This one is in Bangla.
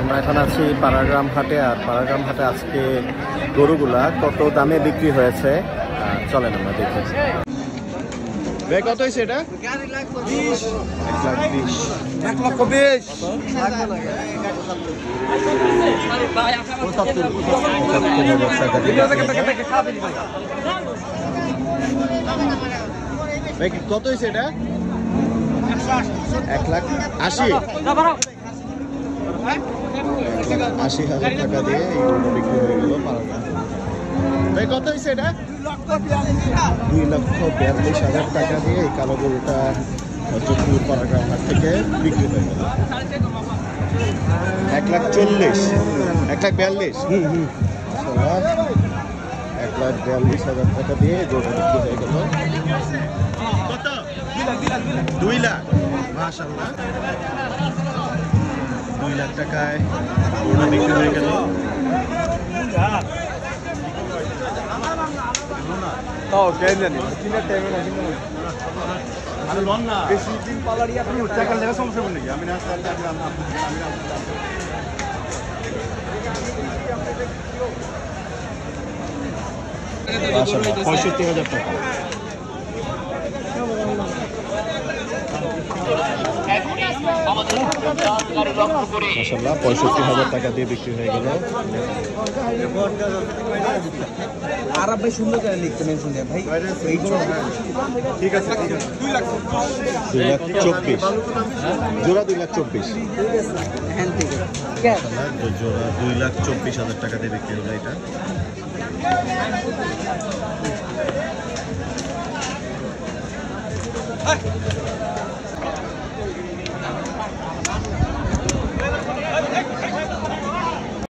আমরা এখন আছি পাড়াগ্রাম হাটে। আর পাড়াগ্রাম হাটে আজকে গরুগুলা কত দামে বিক্রি হয়েছে চলেন আমরা দেখি। ভাই কত হয়েছে এটা? 1,20,000। 1,20,000। ভাই কত হয়েছে এটা? 1,80,000। 80,000 টাকা দিয়ে এই গরুটা বিক্রি হয়ে গেল পাড়াগ্রাম। ভাই কত হয়েছে এটা? 2,42,000 টাকা দিয়ে এই কালো গরুটা চতুর পাড়াগ্রাম হাট থেকে বিক্রি হয়ে গেল। 1,40,000। 1,42,000। 1,42,000 টাকা দিয়ে গরুটা বিক্রি হয়ে গেল। কত? 2 লাখ। মাশাআল্লাহ, 2 লাখ টাকায় গরুটা বিক্রি হয়ে গেল। তাও কেন জানি কিনার টাইমে না কিনা আরে লন না বেশি দিন পালারি আপনি টাকা লাগা সমস্যা নেই। আমি না স্যার মাশাআল্লাহ 65,000 টাকা। মাশাআল্লাহ 65,000 টাকা দিয়ে বিক্রি হয়ে গেল। আরব ভাই সুন্দর করে লিখতে মেনশন দেন ভাই এইগুলো ঠিক আছে 2,24,000 জোড়া 2,24,000 হ্যাঁ ঠিক আছে জোড়া 2,24,000 টাকা দিয়ে বিক্রি হলো এটা।